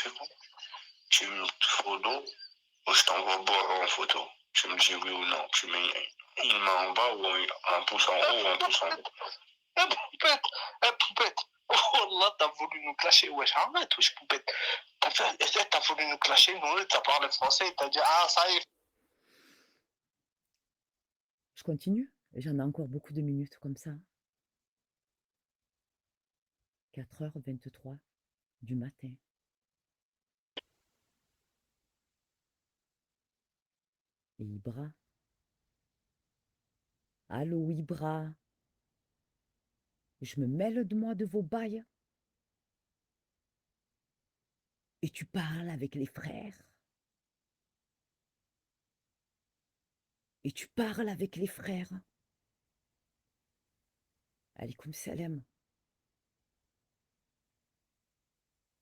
fais quoi? Tu me photo ou je t'envoie boire en photo? Tu me dis oui ou non. Tu mets une main en bas ou un pouce en haut ou un pouce en bas. Poupette. Oh là, t'as voulu nous clasher. Wesh, arrête, wesh, poupette. T'as voulu nous clasher, nous, t'as parlé français, t'as dit, ah, ça y est. Je continue. J'en ai encore beaucoup de minutes comme ça. 4h23 du matin. Et Ibra. Allô, Ibra. Je me mêle de moi de vos bails. Et tu parles avec les frères. Et tu parles avec les frères. Alaykoum salam.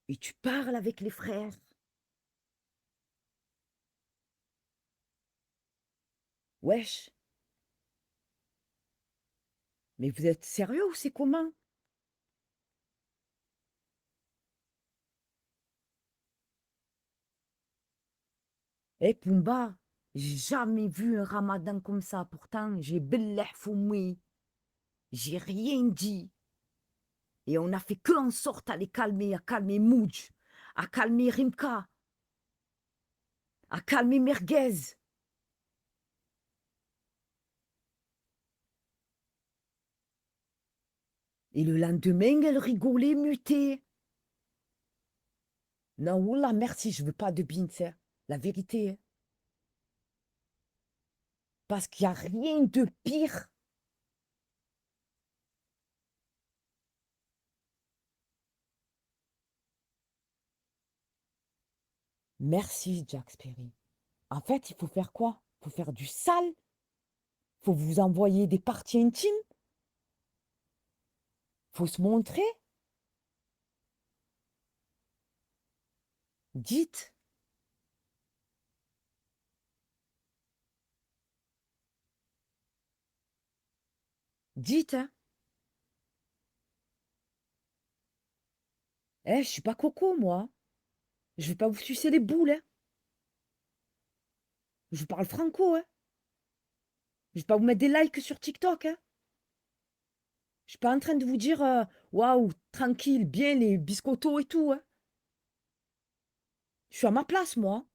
Et tu parles avec les frères. Wesh. Mais vous êtes sérieux ou c'est comment? Eh Pumba, j'ai jamais vu un ramadan comme ça. Pourtant, j'ai bellah foumé. J'ai rien dit. Et on a fait que en sorte à les calmer, à calmer Mouj, à calmer Rimka, à calmer Merguez. Et le lendemain, elle rigolait, mutée. Non, oula, merci, je veux pas de bins, hein. La vérité. Hein. Parce qu'il n'y a rien de pire. Merci, Jack Perry. En fait, il faut faire quoi? Il faut faire du sale. Il faut vous envoyer des parties intimes. Il faut se montrer. Dites. Dites, hein. Eh, je suis pas coco, moi. Je vais pas vous sucer les boules, hein. Je vous parle franco, hein. Je vais pas vous mettre des likes sur TikTok, hein. Je suis pas en train de vous dire waouh, tranquille, bien les biscottos et tout. Hein. Je suis à ma place, moi.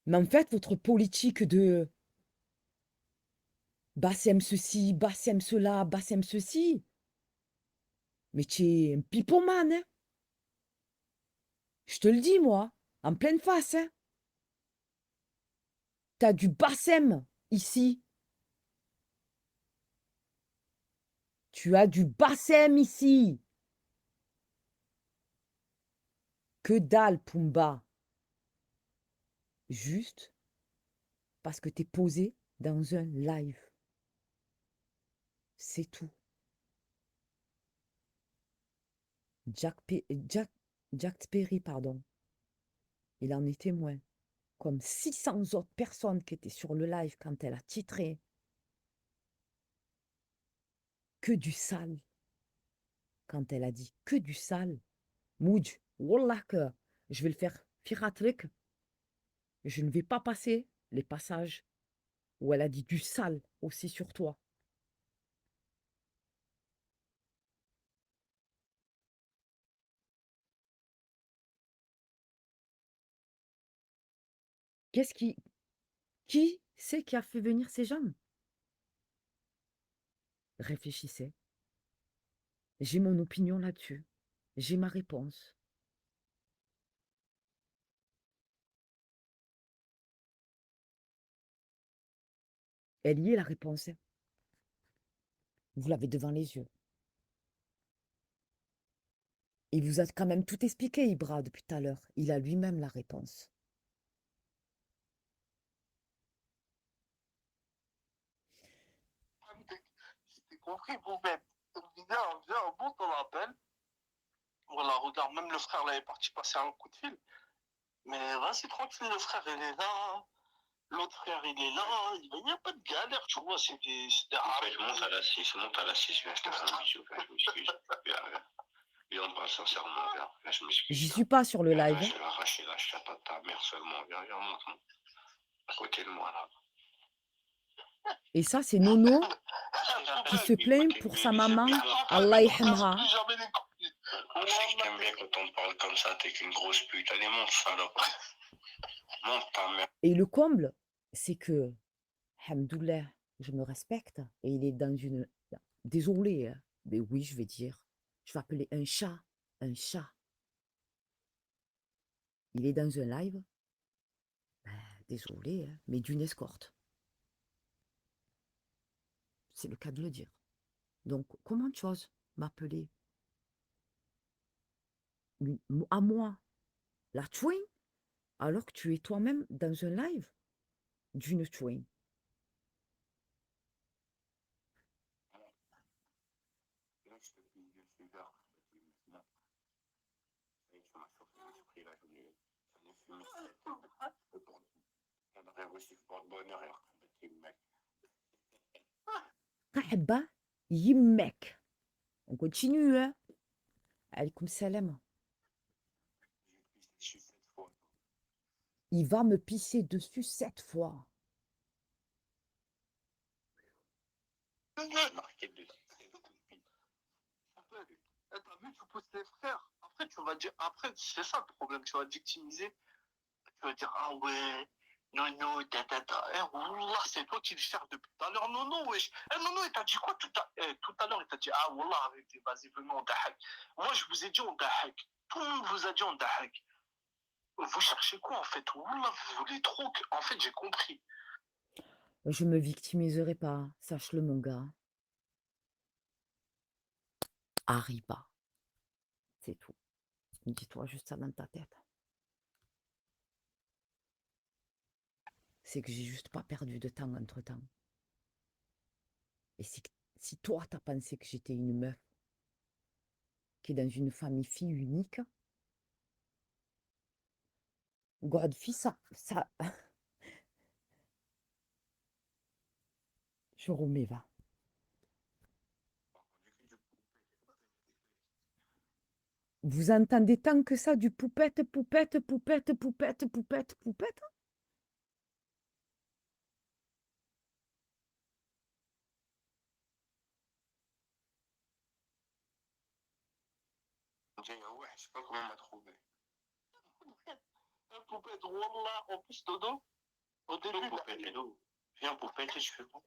Mais en fait, votre politique de Bassem ceci, Bassem cela, Bassem ceci, mais tu es un pipomane, hein. Je te le dis, moi, en pleine face. Hein. T'as du Bassem ici. Tu as du Bassem ici. Que dalle, Pumba. Juste parce que t'es posé dans un live. C'est tout. Jack Perry, pardon. Il en est témoin. Comme 600 autres personnes qui étaient sur le live quand elle a titré. Que du sale. Quand elle a dit que du sale. Mouj, wallah que je vais le faire firatrik. Je ne vais pas passer les passages où elle a dit du sale aussi sur toi. Qui c'est qui a fait venir ces gens? Réfléchissez. J'ai mon opinion là-dessus. J'ai ma réponse. Elle y est la réponse. Vous l'avez devant les yeux. Il vous a quand même tout expliqué, Ibra, depuis tout à l'heure. Il a lui-même la réponse. J'ai compris, bon, ben, viens, bon, t'en rappelles. Voilà, regarde, même le frère, là, est parti passer un coup de fil. Mais vas-y, tranquille, le frère, il est là. l'autre frère, il est là, il n'y a pas de galère, tu vois, c'est des Je monte à la 6, monte à la 6, je te fais un bisou, je m'excuse. Et on parle sincèrement, là, je m'excuse. J'y suis pas sur le live. Je vais arracher la chatte à ta mère seulement, viens, monte à côté de moi, là. Et ça, c'est Nono qui se plaint pour sa maman. Allah yahmha. Je sais que t'aimes bien quand on parle comme ça, t'es qu'une grosse pute. Allez, monte, salope. Monte ta mère. Et le comble, c'est que, hamdoulah, je me respecte. Et il est dans une... Désolé, hein, mais oui, je vais dire. Je vais appeler un chat un chat. Il est dans un live. Ben, désolé, hein, mais d'une escorte. C'est le cas de le dire. Donc, comment tu oses m'appeler à moi, la chouin, alors que tu es toi-même dans un live d'une chouin? Rahba yimmek. On continue, hein? Alaykoum salam. Il va me pisser dessus 7 fois. T'as vu, tu pousses tes frères. Après, tu vas dire, après, c'est ça le problème, tu vas te victimiser. Tu vas dire, ah ouais, Nono, ta. Wallah, c'est toi qui le cherches depuis tout à l'heure. Nono, wesh. Nono, il t'a dit quoi tout à l'heure? Il t'a dit, ah wallah, arrêtez, vas-y, venez, on dahak. Moi, je vous ai dit, on dahak. Tout le monde vous a dit, on dahak. Vous cherchez quoi, en fait? Wallah, vous voulez trop que... En fait, j'ai compris. Je me victimiserai pas, sache-le, mon gars. Arriba. C'est tout. Dis-toi juste ça dans ta tête. C'est que j'ai juste pas perdu de temps entre-temps. Et si toi, t'as pensé que j'étais une meuf qui est dans une famille fille unique, Godfille, ça, je remets, va. Vous entendez tant que ça du poupette, poupette, poupette, poupette, poupette, poupette? Ouais, je sais pas comment on m'a trouvé. Un poupette, wallah, en plus, Dodo. Au début, Poupette, viens, poupette, je fais quoi?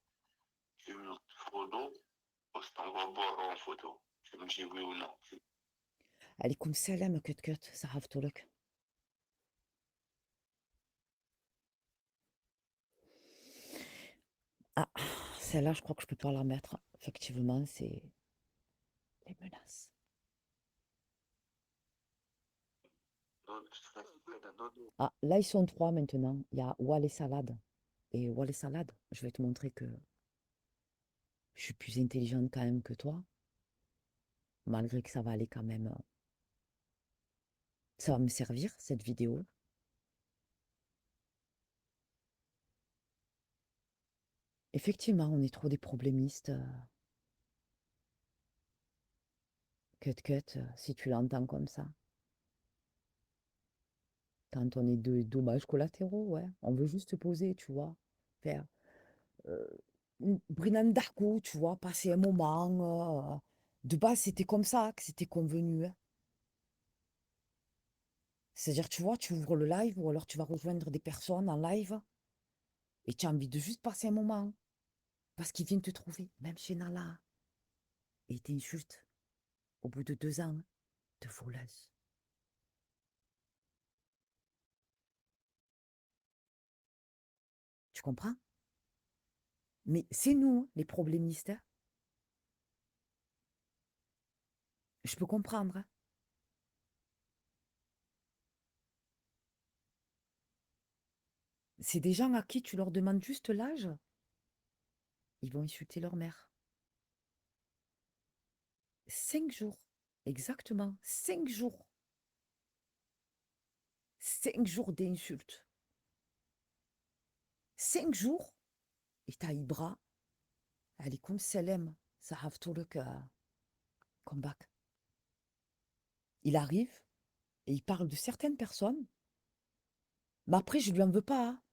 Tu me photo, je t'envoie boire en photo. Tu me dis oui ou non. Alaykoum salam, cut, ça haftolek. Ah, celle-là, je crois que je peux pas la mettre. Effectivement, c'est les menaces. Ah, là, ils sont 3 maintenant. Il y a Wall Salade. Et Wall Salade, je vais te montrer que je suis plus intelligente quand même que toi. Malgré que ça va aller quand même. Ça va me servir, cette vidéo. Effectivement, on est trop des problémistes. Cut, si tu l'entends comme ça. Quand on est de dommages collatéraux, ouais. On veut juste se poser, tu vois. Faire Brinan Darko, tu vois, passer un moment. De base, c'était comme ça que c'était convenu, hein. C'est-à-dire, tu vois, tu ouvres le live ou alors tu vas rejoindre des personnes en live et tu as envie de juste passer un moment parce qu'ils viennent te trouver, même chez Nala. Et t'insultent au bout de 2 ans de voleuse. Tu comprends? Mais c'est nous, les problémistes, hein. Je peux comprendre, hein. C'est des gens à qui tu leur demandes juste l'âge, ils vont insulter leur mère. 5 jours, exactement, 5 jours. 5 jours d'insultes. 5 jours, et t'as Ibra, elle est comme Selem, ça arrive tout le comeback. Il arrive et il parle de certaines personnes, mais après, je lui en veux pas, hein.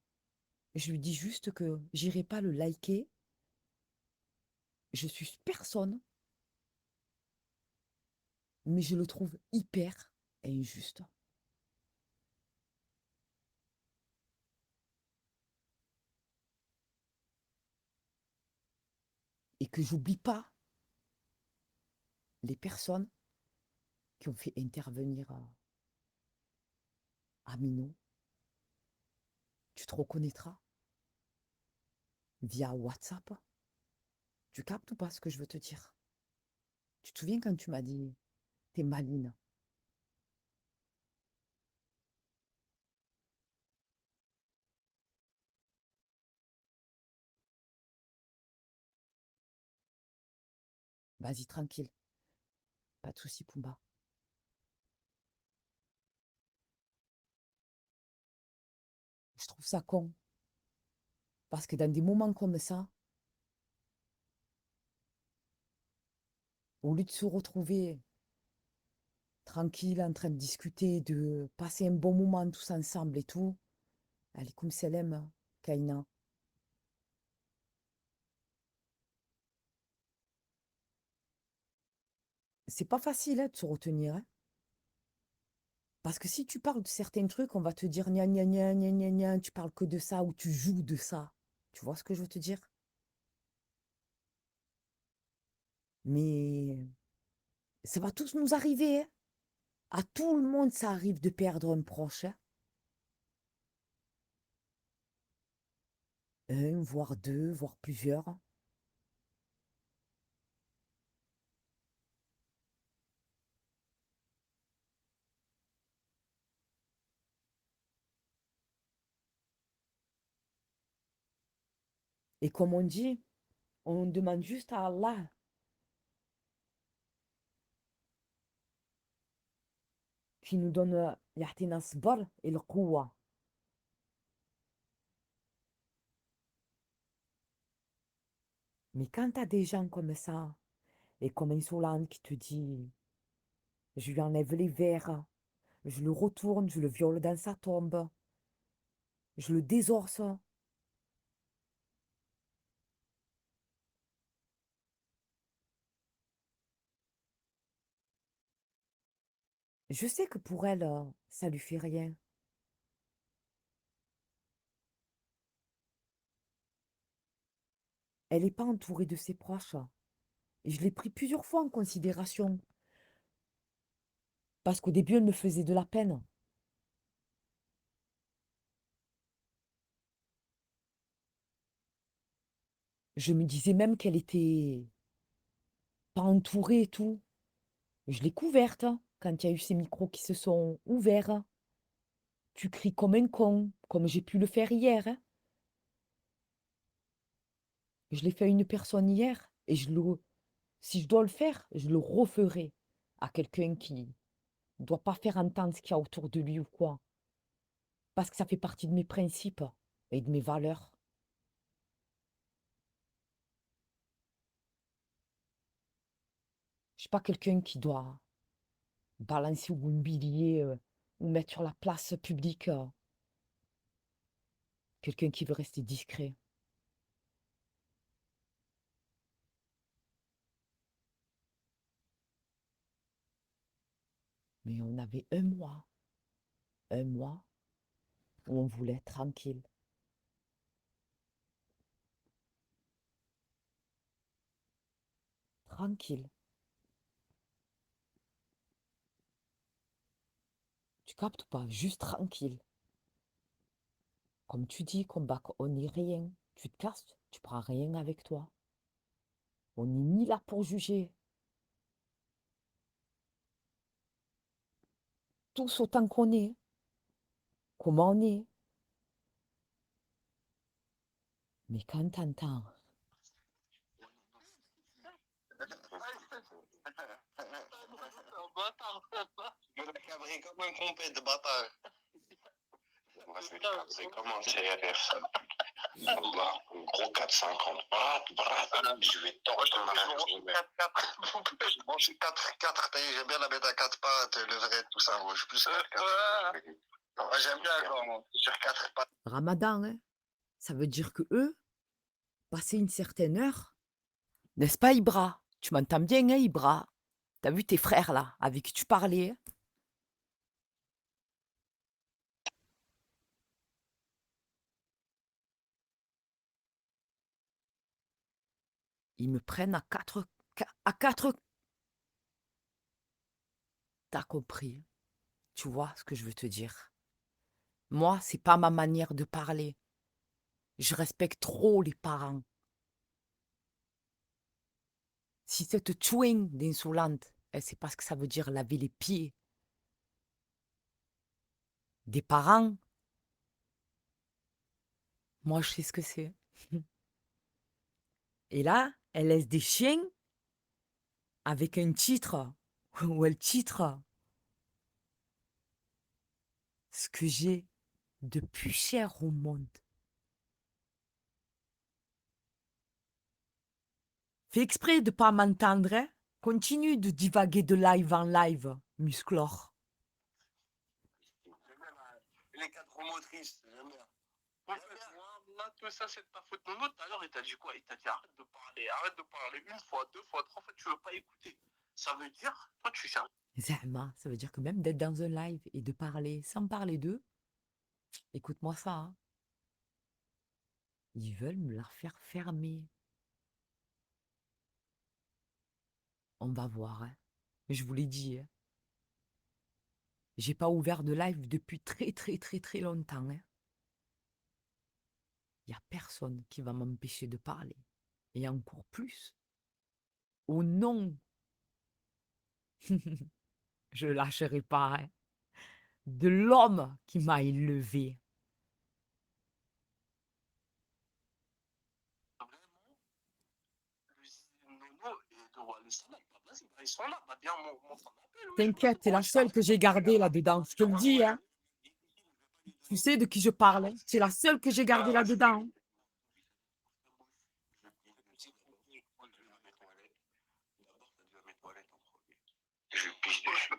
Je lui dis juste que j'irai pas le liker. Je suis personne, mais je le trouve hyper injuste. Et que j'oublie pas les personnes qui ont fait intervenir Amino. Tu te reconnaîtras via WhatsApp. Tu captes ou pas ce que je veux te dire? Tu te souviens quand tu m'as dit t'es maline? Vas-y, tranquille. Pas de souci, Pumba. Je trouve ça con. Parce que dans des moments comme ça, au lieu de se retrouver tranquille, en train de discuter, de passer un bon moment tous ensemble et tout, allez, comme Selem, Kaina. C'est pas facile hein, de se retenir. Hein. Parce que si tu parles de certains trucs, on va te dire gna gna gna gna gna gna, tu parles que de ça ou tu joues de ça. Tu vois ce que je veux te dire? Mais ça va tous nous arriver. Hein. À tout le monde, ça arrive de perdre un proche. Hein. Un, voire deux, voire plusieurs. Et comme on dit, on demande juste à Allah qui nous donne يعطينا الصبر et le quwa. Mais quand tu as des gens comme ça, et comme Insolente qui te dit, je lui enlève les verres, je le retourne, je le viole dans sa tombe, je le désorce. Je sais que pour elle, ça lui fait rien. Elle n'est pas entourée de ses proches. Et je l'ai pris plusieurs fois en considération. Parce qu'au début, elle me faisait de la peine. Je me disais même qu'elle était pas entourée et tout. Je l'ai couverte quand il y a eu ces micros qui se sont ouverts. Tu cries comme un con, comme j'ai pu le faire hier. Hein. Je l'ai fait à une personne hier et si je dois le faire, je le referai à quelqu'un qui ne doit pas faire entendre ce qu'il y a autour de lui ou quoi. Parce que ça fait partie de mes principes et de mes valeurs. Je ne suis pas quelqu'un qui doit balancer ou humilier ou mettre sur la place publique quelqu'un qui veut rester discret. Mais on avait un mois où on voulait être tranquille. Tranquille. Tu captes pas, juste tranquille. Comme tu dis, combat, on n'est rien. Tu te casses, tu prends rien avec toi. On n'est ni là pour juger. Tous autant qu'on est. Comment on est. Mais quand t'entends, Je l'ai cabré comme un complet de bâtard. Moi, je vais te cabrer comme un CRF, ça. Allah, un gros 4,50. Brat, je vais torcher ton arrière. Moi, je suis 4, j'aime bien la bête à 4 pattes, le vrai, tout ça. Moi, je suis plus 4. Moi, j'aime bien, moi, sur 4 pattes. Ramadan, hein, ça veut dire que eux, passer une certaine heure, n'est-ce pas, Ibra? Tu m'entends bien, hein, Ibra? T'as vu tes frères, là, avec qui tu parlais, hein? Ils me prennent à 4... À 4... T'as compris, hein? Tu vois ce que je veux te dire? Moi, c'est pas ma manière de parler. Je respecte trop les parents. Si cette chouing d'insolente, elle sait pas ce que ça veut dire laver les pieds des parents, moi, je sais ce que c'est. Et là, elle laisse des chiens avec un titre où elle titre ce que j'ai de plus cher au monde. Fais exprès de pas m'entendre, hein. Continue de divaguer de live en live, musclore. Les 4 roues motrices, j'aime bien. Ouais, là, tout ça, c'est de ta faute. Momo, tout à l'heure, il t'a dit quoi? Il t'a dit arrête de parler, arrête de parler. Une fois, deux fois, trois fois, tu veux pas écouter. Ça veut dire, toi, tu cherches. Zahma, ça veut dire que même d'être dans un live et de parler sans parler d'eux, écoute-moi ça, hein. Ils veulent me la faire fermer. On va voir, hein. Mais je vous l'ai dit, hein. J'ai pas ouvert de live depuis très très très très longtemps, hein. Il n'y a personne qui va m'empêcher de parler. Et encore plus, au nom, je lâcherai pas, hein, de l'homme qui m'a élevé. Vraiment, le Nono et de Walesana, vas-y, ils sont là. Bah, viens, monte un appel. Oui, T'inquiète, c'est la seule que j'ai gardée là-dedans. Je te le dis, hein. Tu sais de qui je parle, hein. C'est la seule que j'ai gardée là-dedans. Je pisse dessus.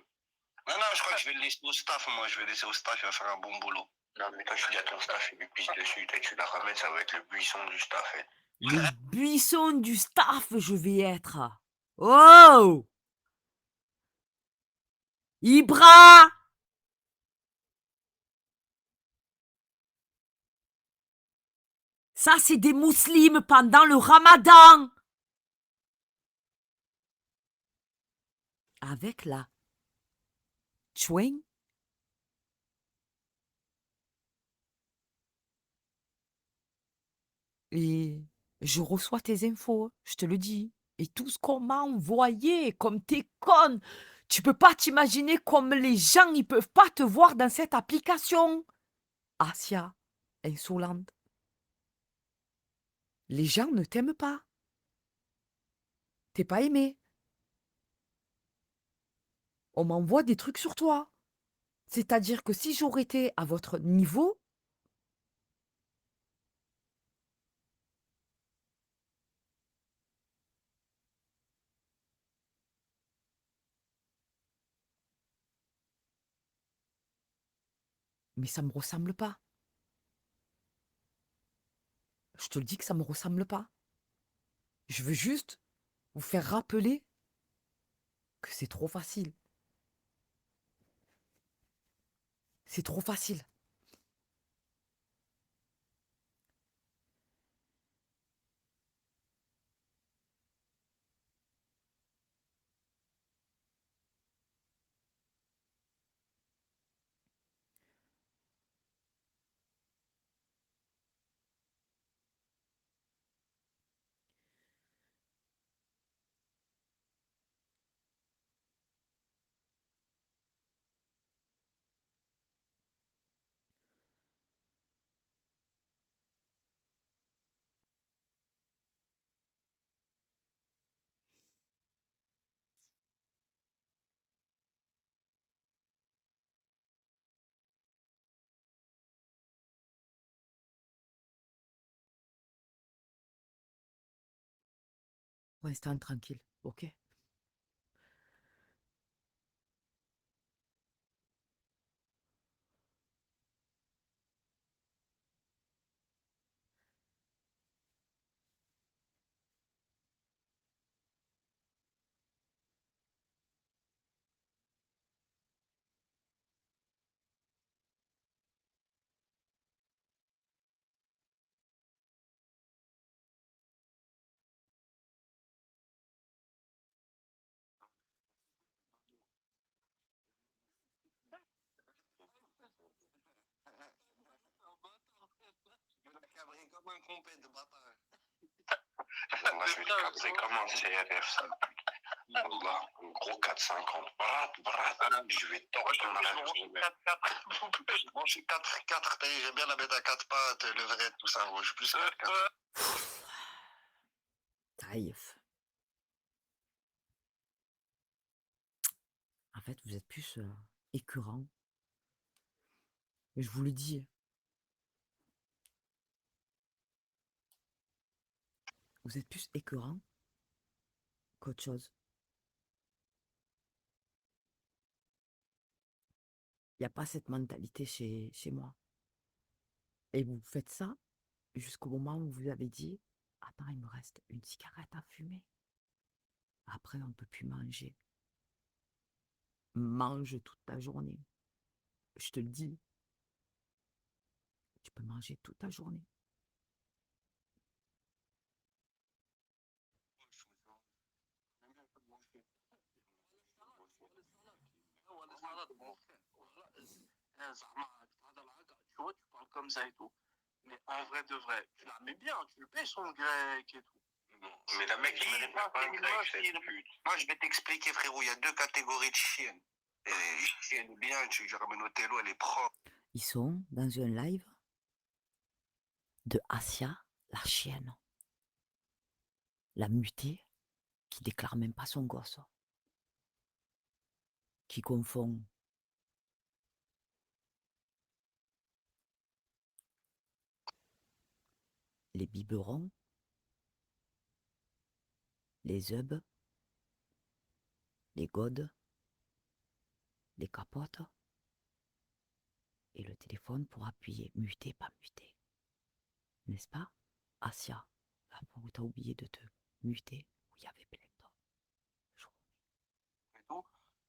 Non, je crois que je vais le laisser au staff, moi. Je vais laisser au staff, il va faire un bon boulot. Non, mais quand tu dis à ton staff, il lui pisse dessus, et tu la ramènes, ça va être le buisson du staff. Hein. Le buisson du staff, je vais être. Oh! Ibra! Ça, c'est des musulmans pendant le ramadan. Avec la chouing. Et je reçois tes infos, je te le dis. Et tout ce qu'on m'a envoyé, comme t'es conne. Tu peux pas t'imaginer comme les gens, ils peuvent pas te voir dans cette application. Asia, insolente. Les gens ne t'aiment pas. T'es pas aimé. On m'envoie des trucs sur toi. C'est-à-dire que si j'aurais été à votre niveau, mais ça me ressemble pas. Je te le dis que ça me ressemble pas. Je veux juste vous faire rappeler que c'est trop facile. C'est trop facile. Pour l'instant, tranquille, ok? Je vais la cabrer comme un complet de bâtard. Moi, je vais le cadrer comme un CRF, ça. Wallah, un gros 450. Brat, je vais torcher ton arrière. Je mange 4, j'aime bien la bête à 4 pattes, le vrai, tout ça, gros. Je suis plus 4. Taïf. En fait, vous êtes plus écœurant. Mais je vous le dis. Vous êtes plus écœurant qu'autre chose. Il n'y a pas cette mentalité chez moi. Et vous faites ça jusqu'au moment où vous avez dit « Attends, il me reste une cigarette à fumer. Après, on ne peut plus manger. Mange toute ta journée. » Je te le dis. Tu peux manger toute ta journée. Tu vois, tu parles comme ça et tout. Mais en vrai de vrai, tu la mets bien, tu le payes son grec et tout. Mais la mec, il mérite pas un grec, cette pute. Moi, je vais t'expliquer, frérot. Il y a 2 catégories de chiennes. Et chienne bien, tu ramènes au télo, elle est propre. Ils sont dans un live de Asia, la chienne. La mutée qui déclare même pas son gosse. Qui confond les biberons, les œufs, les godes, les capotes et le téléphone pour appuyer muter, pas muter. N'est-ce pas, Asia? Là où t'as oublié de te muter, où il y avait plein d'autres. Et tout.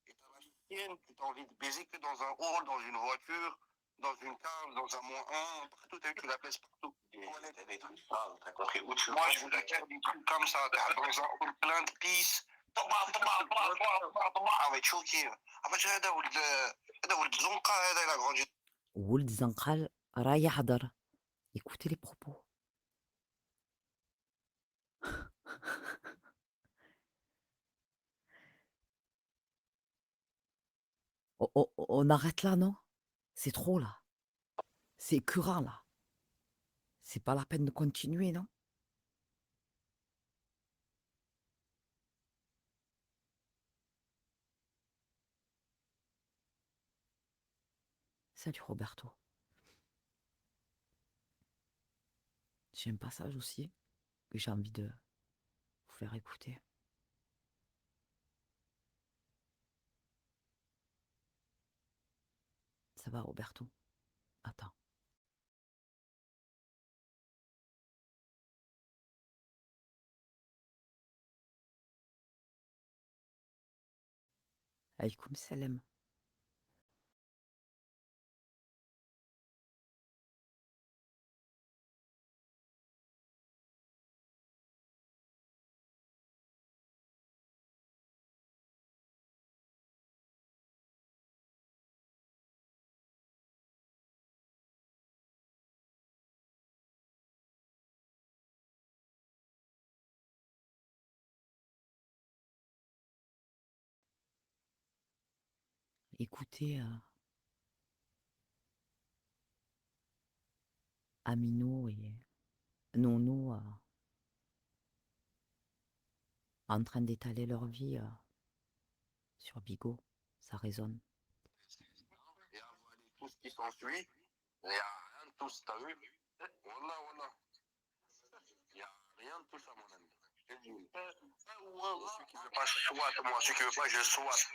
Et t'as la chienne que t'as envie de baiser que dans un hall, dans une voiture, dans une cave, dans un -1, partout, t'as vu, tu la plaises partout. T'as des trucs sales, t'as compris où tu Moi, vas, je voulais faire des trucs comme ça, dans un hall plein de pisse. Ah, mais choqué. Ah, mais tu sais, ولد زنقة هذا il a grandi. ولد زنقال راه يحضر. Écoutez les propos. On arrête là, non? C'est trop là. C'est écœurant là. C'est pas la peine de continuer, non? Salut Roberto. J'ai un passage aussi que j'ai envie de vous faire écouter. Ça va Roberto? Attends. Aïkoum salam. Écoutez Amino et Nono en train d'étaler leur vie sur Bigot. Ça résonne. Et avaler tout ce qui s'ensuit. Il n'y a rien de tout ça, t'as vu? Wallah, wallah. Il n'y a rien de tout ça, mon ami. Je te dis. Je veux pas SWAT, moi. Ceux qui veulent pas, je SWAT.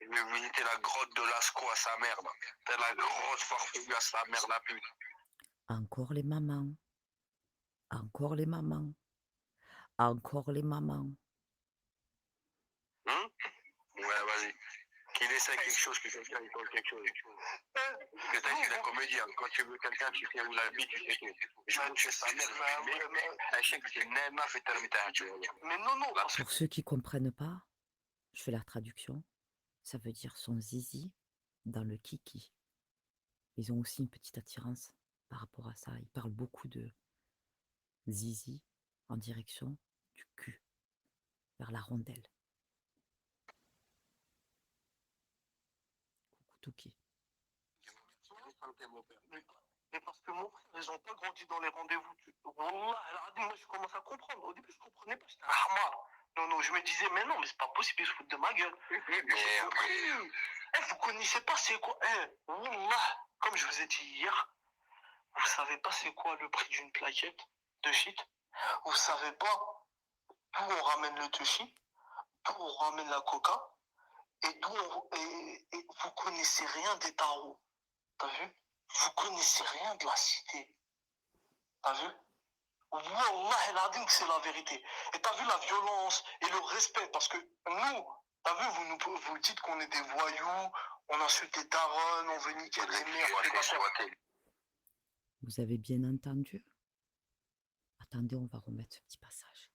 Je vais visiter la grotte de Lascaux à sa mère, là. C'est la grosse farfouille à sa mère, la pute. Encore les mamans. Encore les mamans. Encore les mamans. Ouais, vas-y. Qu'il essaie quelque chose, que quelqu'un il colle quelque chose. Que t'as dit la comédie, hein. Quand tu veux quelqu'un, tu sais où la vie, tu sais tout. Je veux que sa mère, mais je sais que c'est Nema fait terminer, tu vois. Mais non, parce que Pour ceux qui comprennent pas, je fais la traduction. Ça veut dire son zizi dans le kiki. Ils ont aussi une petite attirance par rapport à ça. Ils parlent beaucoup de zizi en direction du cul, vers la rondelle. Coucou Touki. mais parce que mon frère, ils ont pas grandi dans les rendez-vous. Wallah, moi je commence à comprendre. Au début, je comprenais pas. J'étais Ahmad. Non, je me disais, mais non, mais c'est pas possible, ils se foutent de ma gueule. Vous connaissez pas c'est quoi Wallah, comme je vous ai dit hier, vous savez pas c'est quoi le prix d'une plaquette de shit. Vous savez pas d'où on ramène le tushi, d'où on ramène la coca, et vous connaissez rien des tarots. T'as vu? Vous connaissez rien de la cité. T'as vu? Wallah el-Adim que c'est la vérité. Et t'as vu la violence et le respect, parce que nous, t'as vu, vous dites qu'on est des voyous, on insulte les darons, on veut niquer les mères. Vous avez bien entendu? Attendez, on va remettre ce petit passage.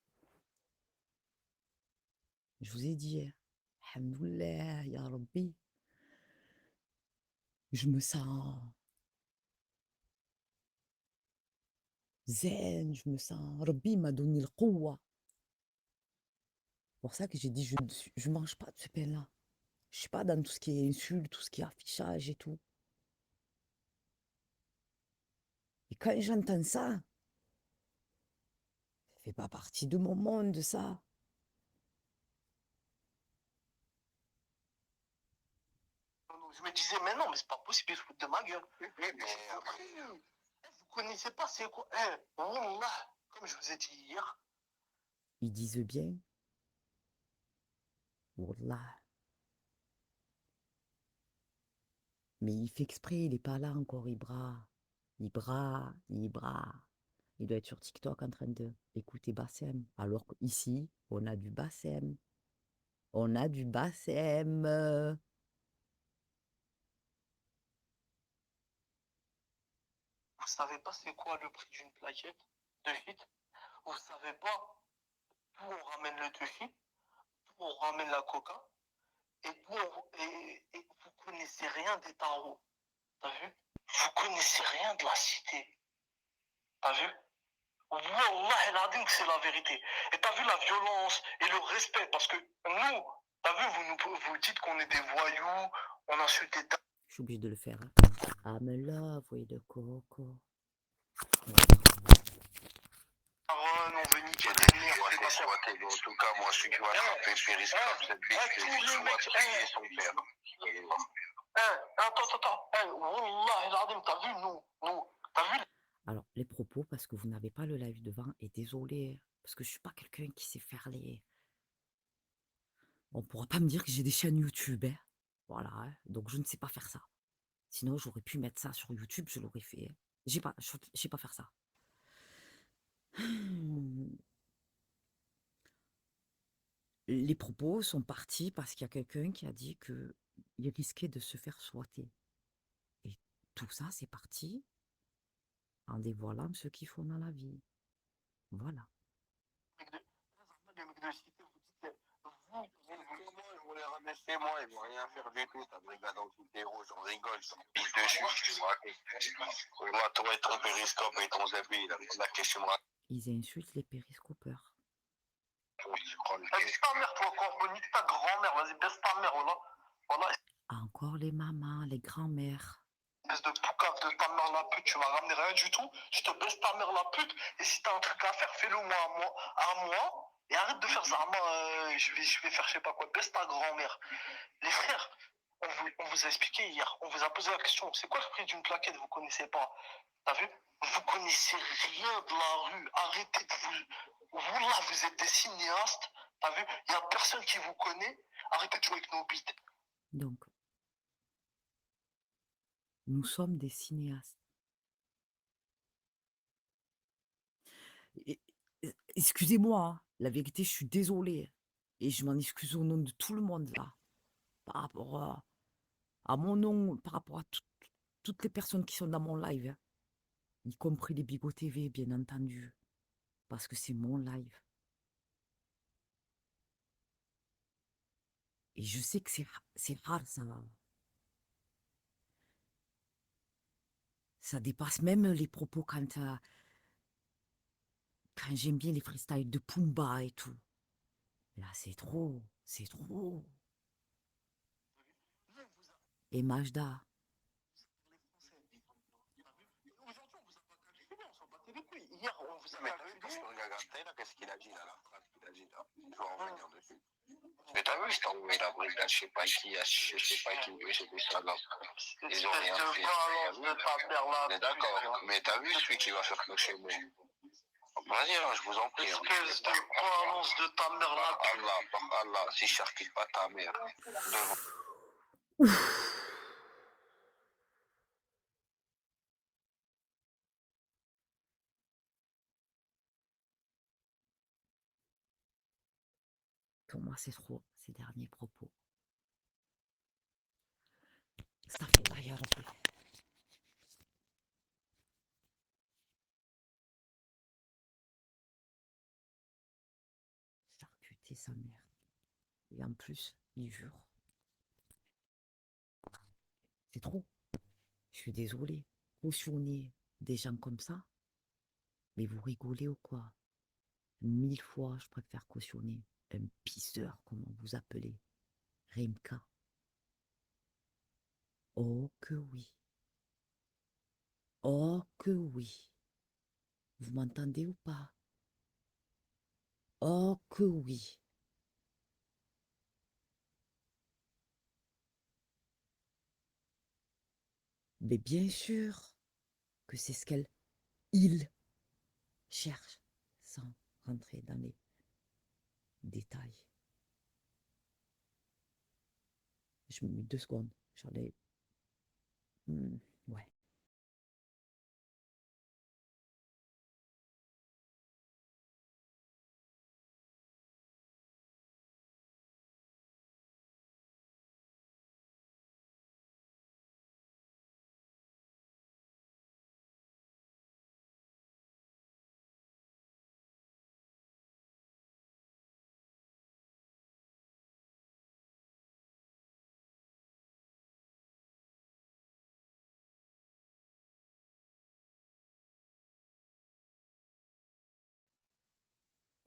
Je vous ai dit, Alhamdoulilah, Ya Rabbi, je me sens zen, je me sens... Rabbi m'a donné le quwwa. C'est pour ça que j'ai dit, je mange pas de ce pain-là. Je suis pas dans tout ce qui est insulte, tout ce qui est affichage et tout. Et quand j'entends ça fait pas partie de mon monde, ça. Je me disais, mais non, mais c'est pas possible, ils se foutent de ma gueule. Vous connaissez pas c'est quoi Wallah, comme je vous ai dit hier. Ils disent bien. Wallah. Mais il fait exprès, il est pas là encore, Ibra. Ibra. Il doit être sur TikTok en train de écouter Bassem. Alors qu'ici, on a du Bassem. On a du Bassem. Vous savez pas c'est quoi le prix d'une plaquette de shit. Vous savez pas d'où on ramène le tushi, d'où on ramène la coca, et vous connaissez rien des tarots. T'as vu? Vous connaissez rien de la cité. T'as vu? Wallah el-Adim que c'est la vérité. Et t'as vu la violence et le respect, parce que nous, t'as vu, vous dites qu'on est des voyous, on insulte les Je suis obligée de le faire. I'm in love with the coco. darons, on veut niquer les mères. En tout cas, moi, celui qui va frapper Périscope, cette bitch, c'est soit et son père. Attends. Wallah el-Adim, t'as vu, t'as vu? Alors, les propos, parce que vous n'avez pas le live devant, et désolé, parce que je suis pas quelqu'un qui sait faire les... On pourra pas me dire que j'ai des chaînes YouTube, hein. Voilà, hein. Donc je ne sais pas faire ça. Sinon, j'aurais pu mettre ça sur YouTube, je l'aurais fait. Hein. Je sais pas faire ça. Les propos sont partis parce qu'il y a quelqu'un qui a dit qu'il risquait de se faire squatter. Et tout ça, c'est parti en dévoilant ce qu'ils font dans la vie. Voilà. Les mecs de cité, vous dites, Comment ils vont les ramasser, moi, ils vont rien faire du tout, ta brigade anti-terreau, j'en rigole, j'en pisse dessus, tu me racontes. Moi, toi et ton périscope et ton zébi, la question me raconte. Ils insultent les périscopeurs. Baisse ta mère, toi, Corbonique, ta grand-mère, vas-y, baisse ta mère, voilà. Encore les mamans, les grands-mères. Espèce de poucave de ta mère la pute, tu m'as ramené rien du tout, je te baisse ta mère la pute, et si t'as un truc à faire, fais-le moi à moi, et arrête de faire ça à moi, je vais faire je sais pas quoi, baisse ta grand-mère. Les frères, on vous a expliqué hier, on vous a posé la question, c'est quoi le prix d'une plaquette, vous connaissez pas, t'as vu? Vous connaissez rien de la rue, arrêtez de vous là, vous êtes des cinéastes, T'as vu? Il n'y a personne qui vous connaît. Arrêtez de jouer avec nos bites. Donc, nous sommes des cinéastes. Et- excusez-moi, hein, la vérité, je suis désolée. Et je m'en excuse au nom de tout le monde, là. Par rapport à mon nom, par rapport à toutes les personnes qui sont dans mon live. Hein, y compris les Bigot TV, bien entendu. Parce que c'est mon live. Et je sais que c'est rare, ça. Ça dépasse même les propos quand j'aime bien les freestyles de Pumba et tout. Là, c'est trop, c'est trop. Et Majda, Hier, on vous a Mais t'as vu quand je regarde là, qu'est-ce qu'il a dit là, la phrase qu'il a dit là? Je vais en revenir dessus. Mais t'as vu, je t'ai envoyé la brigade, je sais pas qui, je sais pas qui, j'ai vu ça là. Ils ont rien fait. On est d'accord, mais t'as vu celui qui va faire clocher moi? Vas-y, alors, je vous en prie. Espèce de balance de ta mère là. Par Allah, si je charcule pas ta mère. Devant. pour moi, c'est trop, ces derniers propos. Astaghfirullah, ya Rabbi. Charcuter sa mère. Et en plus, il jure. C'est trop. Je suis désolée. Cautionner des gens comme ça, mais vous rigolez ou quoi? 1000 fois, je préfère cautionner un pisseur, comme on vous appelez, Rimka. Oh que oui. Oh que oui. Vous m'entendez ou pas? Oh que oui. Mais bien sûr que c'est ce il cherche, sans rentrer dans les détails. Je me mets 2 secondes. J'en ai... ouais.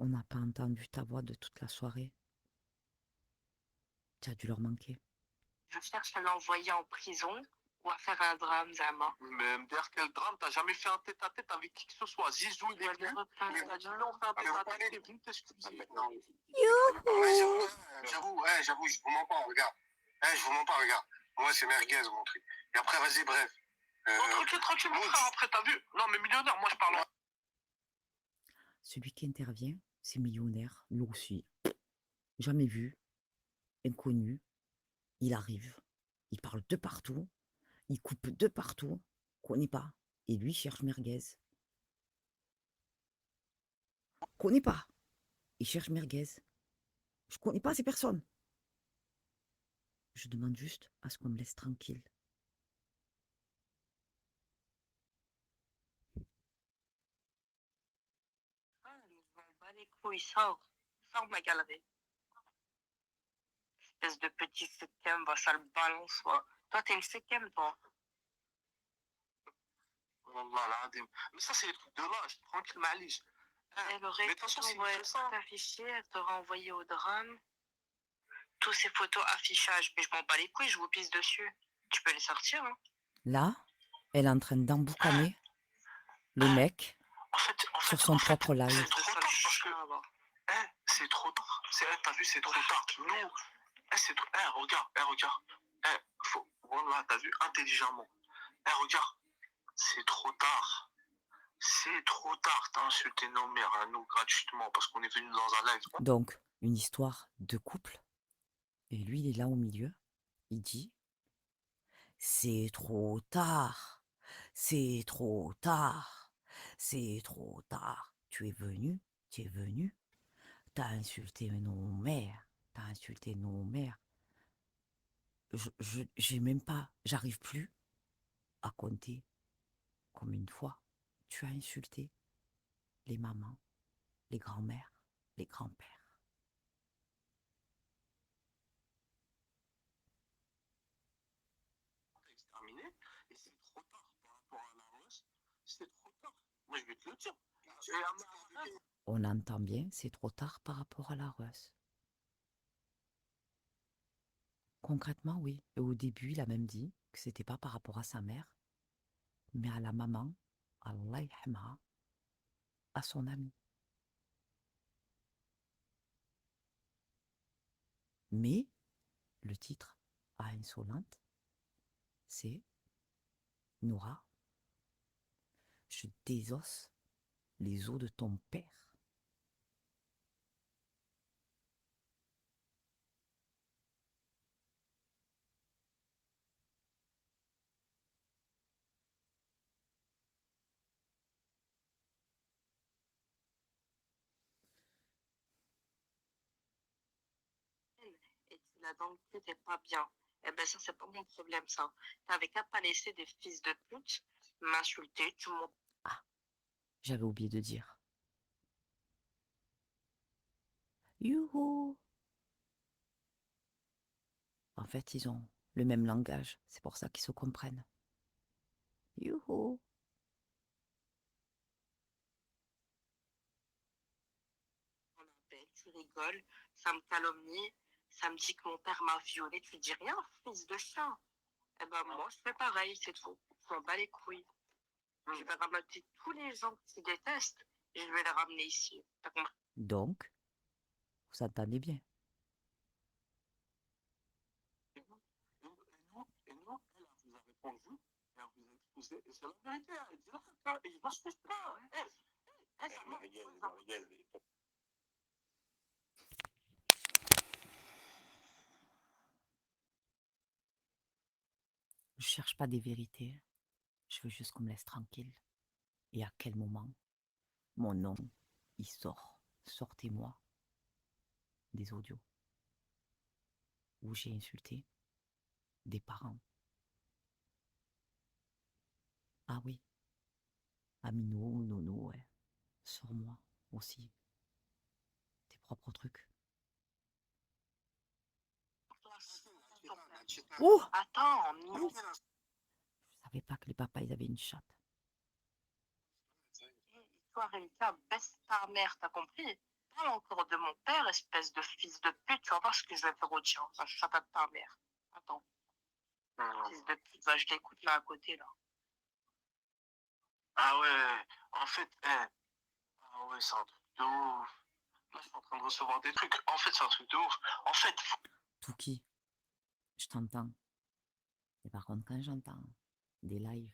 On n'a pas entendu ta voix de toute la soirée. Tu as dû leur manquer. Je cherche à l'envoyer en prison ou à faire un drame, Zama. Mais MDR, quel drame, t'as jamais fait un tête-à-tête avec qui que ce soit. Zizou, il est venu. Il a dit non, on fait un tête-à-tête, il est venu t'excuser. J'avoue, je vous mens pas, regarde. Je vous mens pas, regarde. Moi, c'est merguez, mon truc. Et après, vas-y, bref. Tranquille, mon frère, après, t'as vu? Non, mais millionnaire, moi, je parle. Celui qui intervient, c'est millionnaire, lui aussi. Jamais vu, inconnu. Il arrive, il parle de partout, il coupe de partout, connaît pas. Et lui cherche merguez. Connaît pas. Il cherche merguez. Je connais pas ces personnes. Je demande juste à ce qu'on me laisse tranquille. Ah, je m'en bats les couilles, sors. Sors de ma galerie. Espèce de petit septième, va ça le balance, toi. Toi, t'es le septième, toi. Wallah, l'adem. Mais ça, c'est les trucs de l'âge. Tranquille, Maliche. Elle aurait Mais de toute façon, s'il envoyé fait ça. ta fichier, elle t'aurait envoyé au drame. Tous ces photos affichage, mais je m'en bats les couilles, je vous pisse dessus. Tu peux les sortir, hein. Là, elle est en train d'emboucaner les mecs sur son propre live. C'est trop tard parce que. C'est trop tard. T'as vu, c'est trop tard. Nous, c'est trop. Regarde. Voilà, t'as vu, intelligemment. Regarde, c'est trop tard. C'est trop tard. T'as insulté nos mères à nous gratuitement parce qu'on est venu dans un live. Donc, une histoire de couple. Et lui, il est là au milieu. Il dit, c'est trop tard, c'est trop tard, c'est trop tard. Tu es venu, t'as insulté nos mères, t'as insulté nos mères. J'ai même pas, j'arrive plus à compter comme une fois. Tu as insulté les mamans, les grands-mères, les grands-pères. Exterminé, et c'est trop tard par rapport à la Russe, c'est trop tard. Moi, je vais te le dire. On entend bien, c'est trop tard par rapport à la Russe. Concrètement, oui. Et au début, il a même dit que c'était pas par rapport à sa mère, mais à la maman, Allah yarhamha, à son ami. Mais le titre à insolente, c'est Noura, je désosse les os de ton père. Et tu l'as dans le cul, t'es pas bien. Eh ben ça, c'est pas mon problème, ça. T'avais qu'à pas laisser des fils de pute m'insulter, tu m'en... Ah, j'avais oublié de dire. Youhou! En fait, ils ont le même langage, c'est pour ça qu'ils se comprennent. Youhou! appelle, tu rigoles, ça me calomnie, ça me dit que mon père m'a violée, tu dis rien, fils de chien. Eh ben moi, je fais pareil, c'est tout. Je m'en bats les couilles. Je vais ramener tous les gens qui détestent, et je vais les ramener ici. T'as compris? Donc, vous entendez bien. Et nous, elle vous a répondu, elle vous a exposé, et c'est la vérité, elle dit là, et je m'excuse pas. Je cherche pas des vérités. Je veux juste qu'on me laisse tranquille. Et à quel moment mon nom, il sort. Sortez-moi des audios où j'ai insulté des parents. Ah oui, Amino, Nono, ouais. Sors-moi aussi tes propres trucs. Oh! Attends, Mimi. Je savais pas que les papas, ils avaient une chatte. Toi, Rimka, baisse ta mère, t'as compris? Parle encore de mon père, espèce de fils de pute, tu vas voir ce que je vais faire au tien. Ça chatte à ta mère. Attends. Fils de pute, va, je l'écoute là à côté, là. Ah ouais, en fait, ah ouais, c'est un truc de ouf. Là, je suis en train de recevoir des trucs. En fait, c'est un truc de ouf. En fait, Touki, je t'entends. Et par contre, quand j'entends des lives,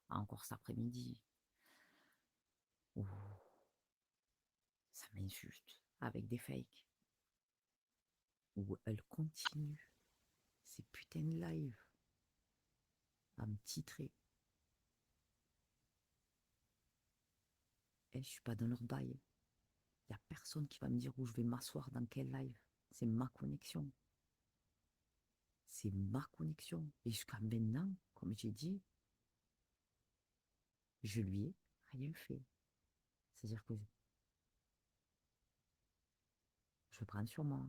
encore cet après-midi, où ça m'insulte avec des fakes, où elle continue ces putains de lives à me titrer. Et je suis pas dans leur bail. Il n'y a personne qui va me dire où je vais m'asseoir dans quel live. C'est ma connexion. C'est ma connexion. Et jusqu'à maintenant, comme j'ai dit, je lui ai rien fait. C'est-à-dire que je prends sur moi.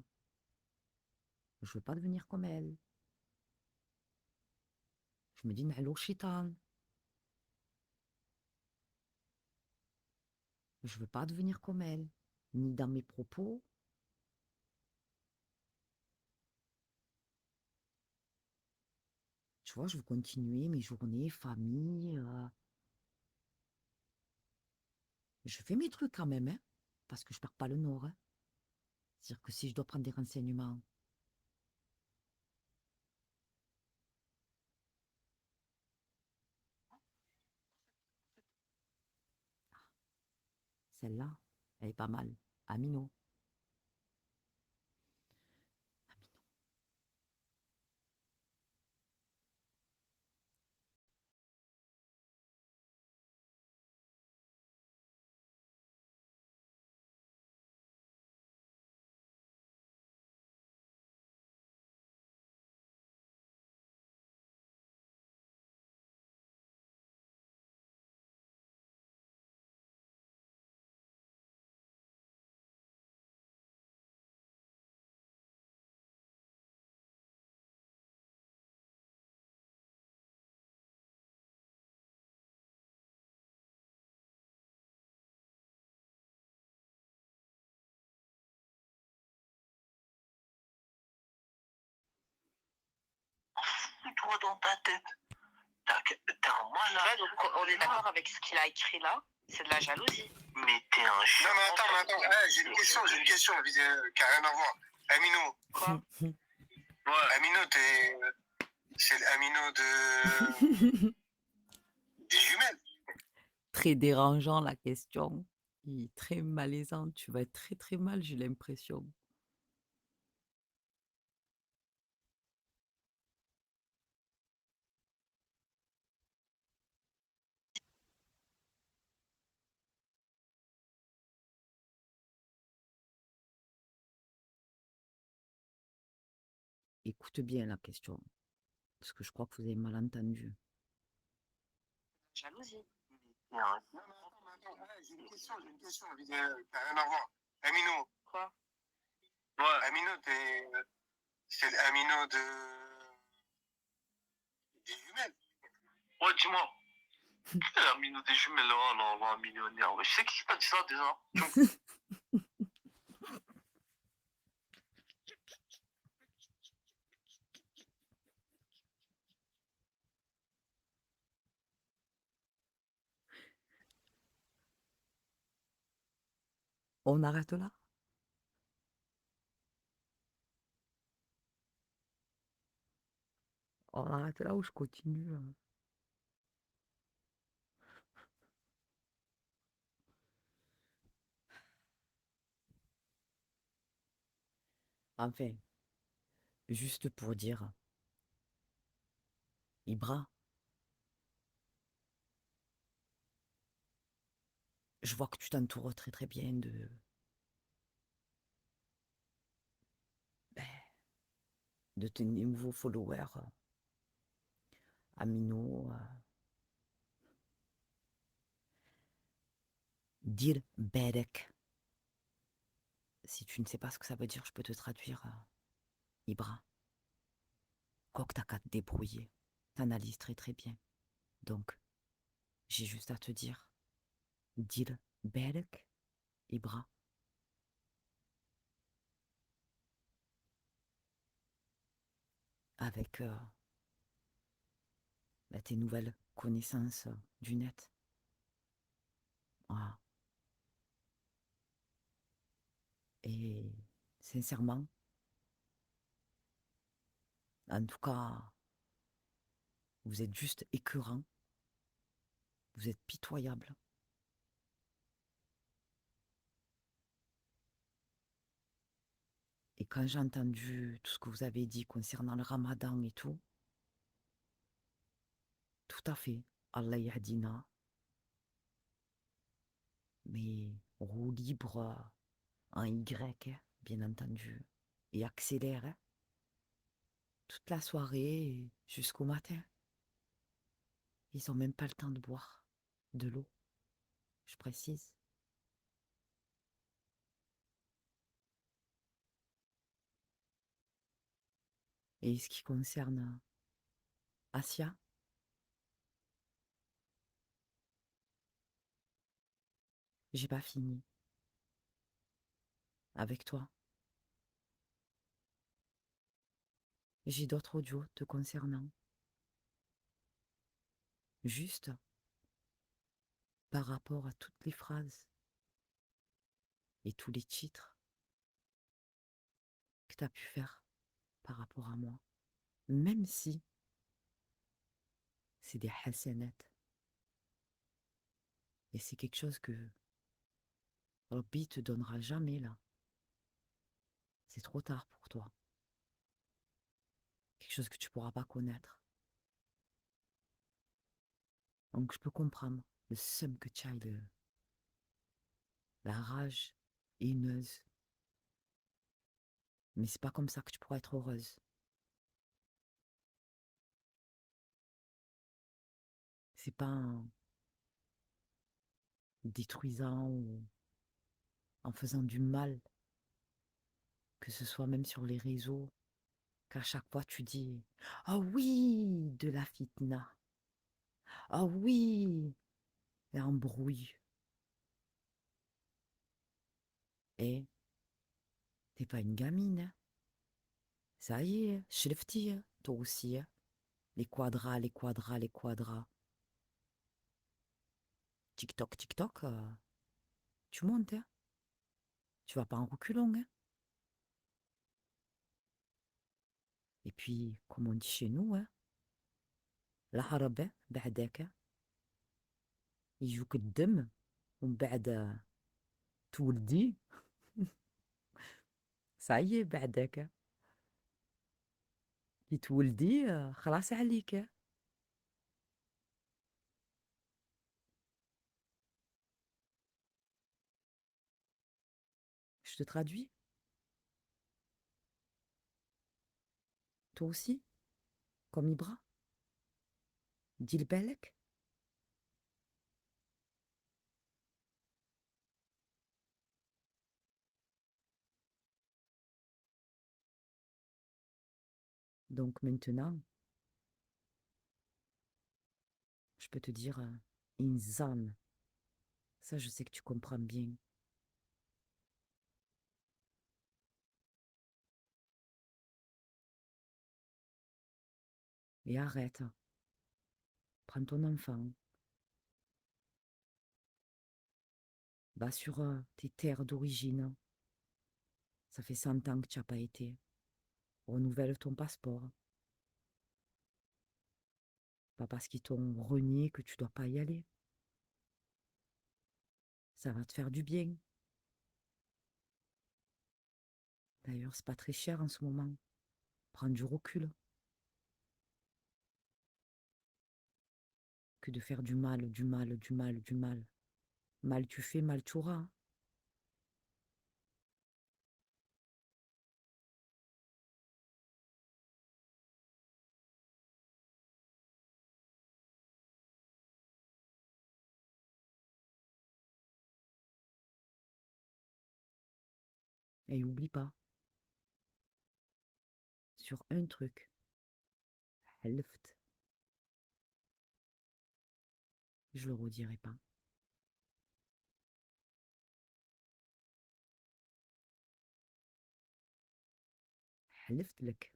Je veux pas devenir comme elle. Je me dis, Nalo Chitan. Je veux pas devenir comme elle. Ni dans mes propos. Tu vois, je veux continuer mes journées, famille. Je fais mes trucs quand même, hein, parce que je perds pas le nord. Hein. C'est-à-dire que si je dois prendre des renseignements, celle-là, elle est pas mal. Amino. toi dans ta tête. T'es un malade. Ouais, donc on est d'accord avec ce qu'il a écrit là. C'est de la jalousie. Mais t'es un chien. Non, mais attends, j'ai une question qui a rien à voir. Amino. Quoi? Ouais. Amino, c'est l'Amino de... des jumelles. Très dérangeant la question. Et très malaisante. Tu vas être très très mal, j'ai l'impression. Écoute bien la question. Parce que je crois que vous avez mal entendu. Jalousie. T'es un... Non, mais attends, j'ai une question qui a rien à voir. Amino. Quoi? Ouais. Amino, c'est l'Amino des jumelles. Ouais, dis-moi. Quel est un minot des jumelles là? Oh non, on va un millionnaire. Ouais, je sais qui t'a dit ça déjà. On arrête là? On arrête là ou je continue? Enfin, juste pour dire, Ibra, je vois que tu t'entoures très très bien de tes nouveaux followers, Amino, Dir Berek. Si tu ne sais pas ce que ça veut dire, je peux te traduire, Ibra. Quoi que t'as qu'à te débrouiller, t'analyses très très bien. Donc, j'ai juste à te dire, Dir Berek, Ibra. Avec tes nouvelles connaissances du net. Voilà. Et sincèrement, en tout cas, vous êtes juste écœurant. Vous êtes pitoyable. Et quand j'ai entendu tout ce que vous avez dit concernant le ramadan et tout à fait, Allah yahdina. Mais roue libre en Y, bien entendu. Et accélère toute la soirée jusqu'au matin. Ils n'ont même pas le temps de boire de l'eau, je précise. Et ce qui concerne Asia, j'ai pas fini avec toi. J'ai d'autres audios te concernant. Juste par rapport à toutes les phrases et tous les titres que tu as pu faire par rapport à moi. Même si c'est des hasanat. Et c'est quelque chose que Rabbi te donnera jamais là. C'est trop tard pour toi. Quelque chose que tu pourras pas connaître. Donc je peux comprendre le seum que tu as, la rage haineuse. Mais c'est pas comme ça que tu pourras être heureuse. C'est pas en détruisant ou en faisant du mal, que ce soit même sur les réseaux, qu'à chaque fois tu dis ah oui, de la fitna. Ah oui, l'embrouille. Et t'es pas une gamine. Hein. Ça y est, chelefti, toi aussi. Hein. Les quadras, les quadras, les quadras. TikTok, TikTok, tu montes, hein. Tu vas pas en reculons, hein. Et puis, comme on dit chez nous, hein, العرب بعداك يجوك الدم ومن بعد تولدي صايي بعداك كي تولدي خلاص عليك. Je te traduis. Toi aussi, comme Ibra. Dis le بالك. Donc maintenant, je peux te dire insan. Ça, je sais que tu comprends bien. Et arrête. Prends ton enfant. Va sur tes terres d'origine. Ça fait 100 ans que tu n'as pas été. Renouvelle ton passeport. Pas parce qu'ils t'ont renié que tu dois pas y aller. Ça va te faire du bien. D'ailleurs, c'est pas très cher en ce moment. Prends du recul. Que de faire du mal, du mal, du mal, du mal. Mal tu fais, mal tu auras. Et oublie pas, sur un truc, حلفت. Je le redirai pas. حلفت لك.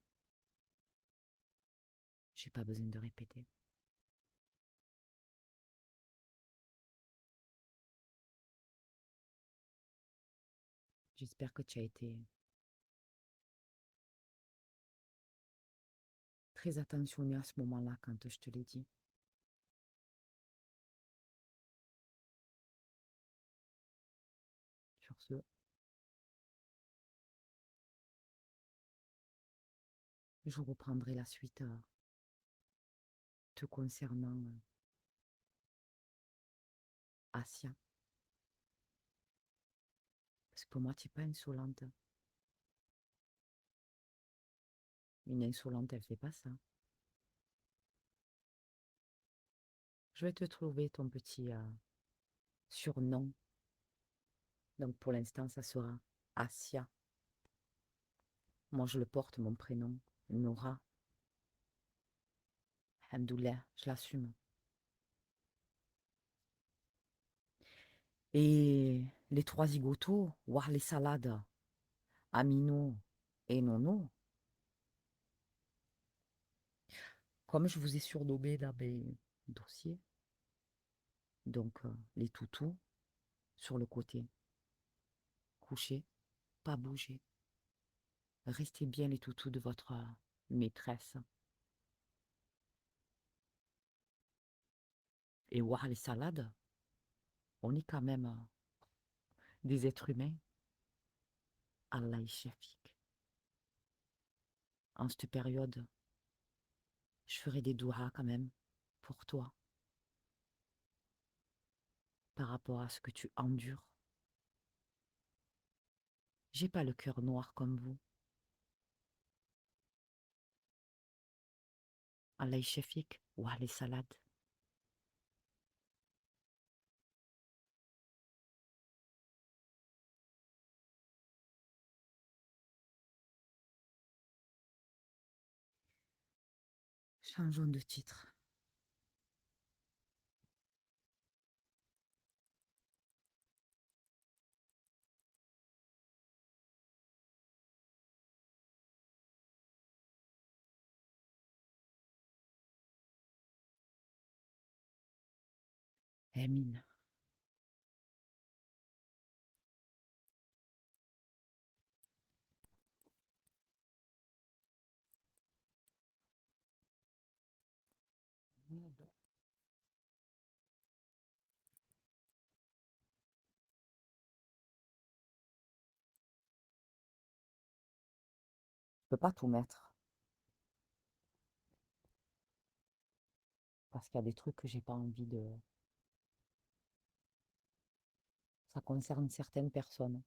J'ai pas besoin de répéter. J'espère que tu as été très attentionné à ce moment-là quand je te l'ai dit. Sur ce, je reprendrai la suite te concernant Asia. Parce que pour moi, tu n'es pas insolente. Une insolente, elle fait pas ça. Je vais te trouver ton petit surnom. Donc pour l'instant, ça sera Asia. Moi, je le porte, mon prénom, Nora. Alhamdoulilah, je l'assume. Et les trois zigotos, voire les salades, Amino et Nono, comme je vous ai surnommé dans mes dossiers, donc les toutous sur le côté, couchés, pas bouger. Restez bien les toutous de votre maîtresse. Et voir les salades, on est quand même des êtres humains. Allah est shafik. En cette période, je ferai des douas quand même pour toi par rapport à ce que tu endures. J'ai pas le cœur noir comme vous. Allah est shafik ou les salades. Changeons de titre. Eh, mine. Merde. Je peux pas tout mettre. Parce qu'il y a des trucs que j'ai pas envie de. Ça concerne certaines personnes.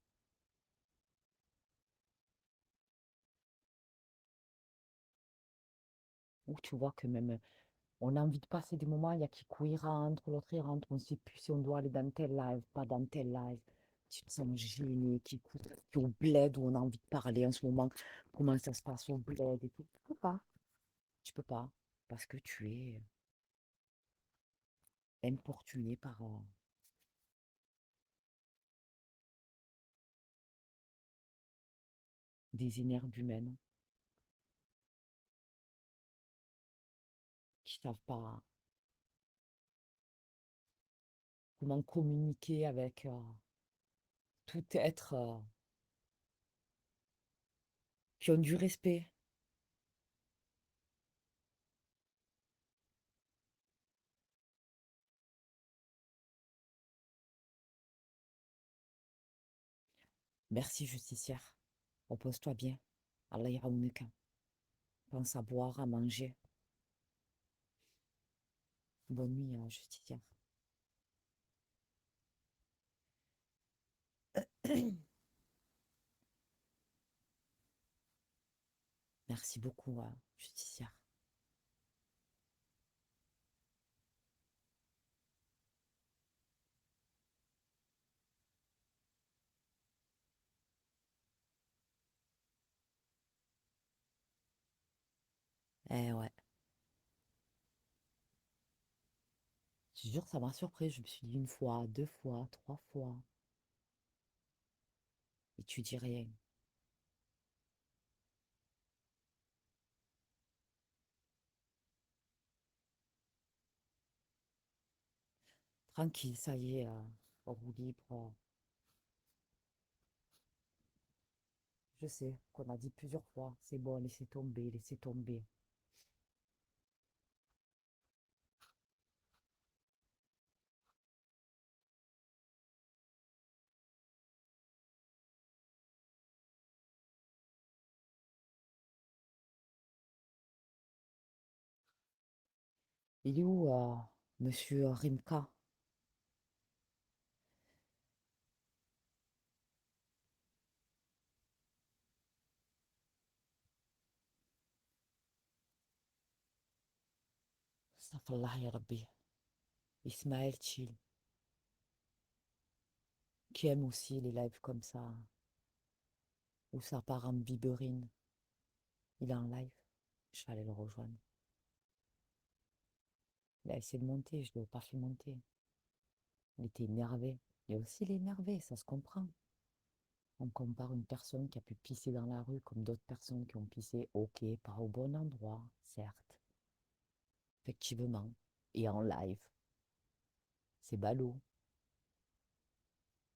Ou tu vois que même on a envie de passer des moments, il y a Kikou, il rentre, l'autre il rentre, on ne sait plus si on doit aller dans tel live, pas dans tel live. Tu te sens gêné, Kikou, tu es au bled où on a envie de parler en ce moment, comment ça se passe au bled et tout. Tu peux pas. Tu peux pas. Parce que tu es importuné par des énerves humaines qui savent pas comment communiquer avec tout être qui ont du respect. Merci, justicière. Repose-toi bien. Allah yaoumeka. Pense à boire, à manger. Bonne nuit, justicière. Merci beaucoup, justicière. Eh ouais. Je te jure, ça m'a surpris. Je me suis dit une fois, deux fois, trois fois. Et tu dis rien. Tranquille, ça y est, roue libre. Je sais qu'on a dit plusieurs fois. C'est bon, laissez tomber, laissez tomber. Il est où, monsieur Rimka? Astaghfirullah ya Rabbi. Ismaël Chill, qui aime aussi les lives comme ça, où ça part en biberine. Il est en live. Je vais aller le rejoindre. Il a essayé de monter, je ne l'ai pas fait monter. Il était énervé. Il y a aussi l'énervé, ça se comprend. On compare une personne qui a pu pisser dans la rue comme d'autres personnes qui ont pissé, ok, pas au bon endroit, certes. Effectivement. Et en live. C'est ballot.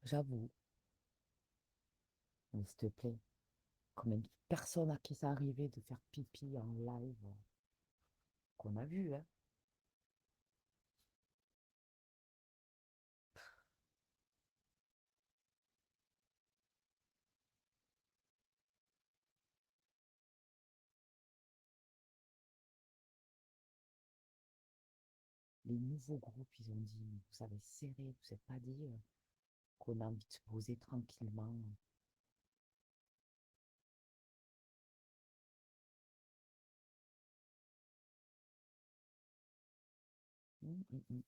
J'avoue. Mais s'il te plaît, combien de personnes à qui ça arrivait de faire pipi en live qu'on a vu, hein. Les nouveaux groupes, ils ont dit, vous avez serré, vous n'avez pas dit qu'on a envie de se poser tranquillement. Hum, hum, hum.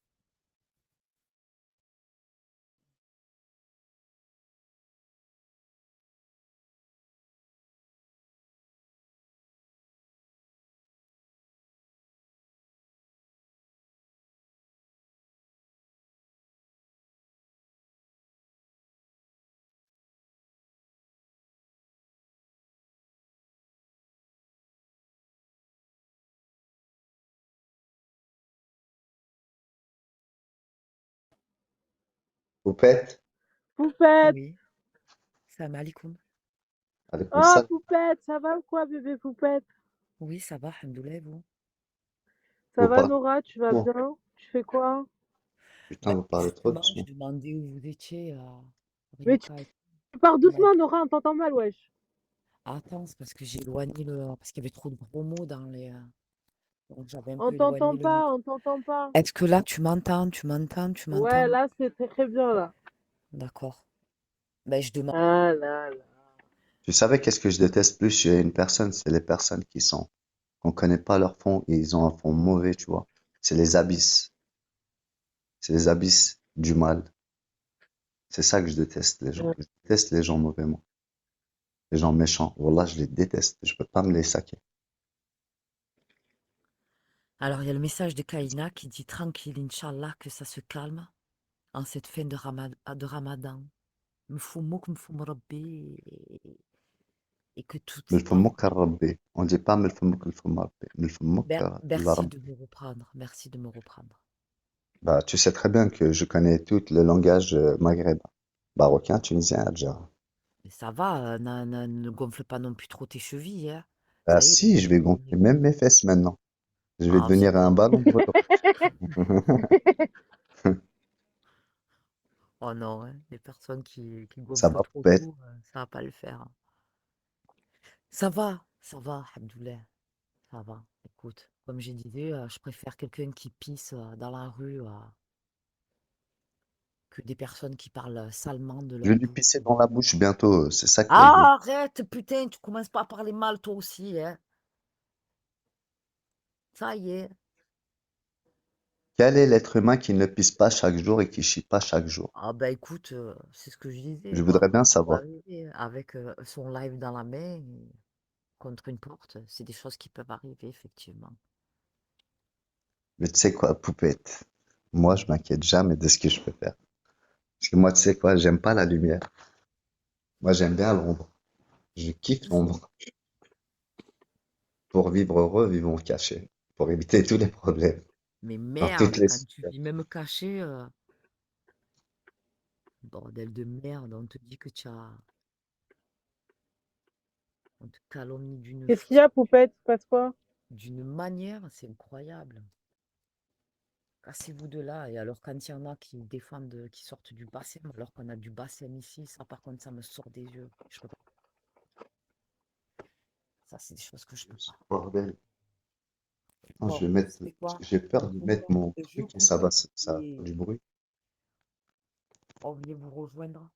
Poupette, Poupette! Oui. Salam alaikum. avec Oh, ça. Poupette, ça va ou quoi, bébé Poupette? Oui, ça va, alhamdoulilah, et vous? Ça Vous va, parlez Nora? Tu vas trop. bien? Tu fais quoi? Putain, Ben, vous parlez trop justement, je doucement. demandais où vous étiez, Mais tu Rebecca. tu pars On m'a doucement, Nora, on t'entend mal, wesh. Attends, c'est parce que j'ai éloigné parce qu'il y avait trop de gros mots dans les. Donc j'avais un On peu éloigné t'entend le pas, micro. on t'entend pas. Est-ce que là, tu m'entends? Tu m'entends? Tu Ouais, m'entends? là, c'est très très bien, là. D'accord. Ben, je demande. Ah là là. Tu savais qu'est-ce que je déteste plus chez une personne? C'est les personnes qu'on connaît pas leur fond et ils ont un fond mauvais, tu vois. C'est les abysses. C'est les abysses du mal. C'est ça que je déteste, les gens. Je déteste les gens mauvais, moi. Les gens méchants. Wallah, je les déteste. Je peux pas me les saquer. Alors, il y a le message de Kaina qui dit tranquille, Inch'Allah, que ça se calme en cette fin de Ramadan. Mfoumouk, mfoumrabbi, et que toutes les tensions. Milfumuk ar-Rabbi. On dit pas milfumuk al-Rabbi. Milfumuk Merci al-Rabbi. de me reprendre. Merci de me reprendre. Bah, tu sais très bien que je connais tout le langage maghrébin. Marocain, tunisien, algérien. Mais ça va, ne gonfle pas non plus trop tes chevilles, hein. Ah Ça y est, si, je vais gonfler même mes fesses maintenant. Je vais ah, ça devenir un va. ballon volant. Oh non, hein, les personnes qui Ça gonflent va trop pas être. tout, ça va pas le faire. Ça va, Alhamdoulilah, ça va. Écoute, comme j'ai dit, je préfère quelqu'un qui pisse dans la rue que des personnes qui parlent salement de Je vais leur lui bouche. pisser dans la bouche bientôt. C'est ça qui est bien. Ah, arrête, putain, tu commences pas à parler mal toi aussi, hein. Ça y est. Quel est l'être humain qui ne pisse pas chaque jour et qui chie pas chaque jour? Ah bah écoute, c'est ce que je disais, Je moi, voudrais bien ça peut savoir. arriver avec son live dans la main contre une porte, c'est des choses qui peuvent arriver, effectivement. Mais tu sais quoi, poupette? Moi, je m'inquiète jamais de ce que je peux faire. Parce que moi, tu sais quoi, j'aime pas la lumière. Moi, j'aime bien l'ombre. Je kiffe l'ombre. Pour vivre heureux, vivons cachés. Pour éviter tous les problèmes. Mais Dans toutes merde, les quand tu vis situations. même caché, bordel de merde, on te dit que on te calomnie Qu'est-ce qu'il y a, Poupette? Il se passe quoi? d'une manière, c'est incroyable. Cassez-vous de là. Et alors, quand il y en a qui défendent, qui sortent du bassin, alors qu'on a du bassin ici, ça, par contre, ça me sort des yeux. Je peux pas. Ça, c'est des choses que je peux Ce pas. bordel. Non, Bon, c'est quoi? j'ai peur de mettre mon Je truc et coupe ça va faire et du bruit. on vient vous rejoindre.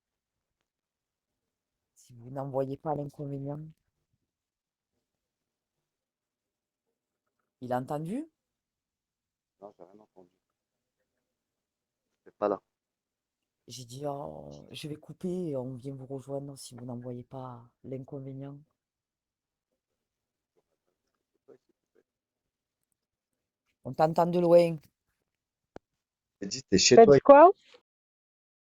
Si vous n'en voyez pas l'inconvénient. Il a entendu? Non, j'ai rien entendu. C'est pas là. J'ai dit, oh, je vais couper et on vient vous rejoindre si vous n'en voyez pas l'inconvénient. On t'entend de loin. J'ai dit, t'es chez T'as toi. dit quoi?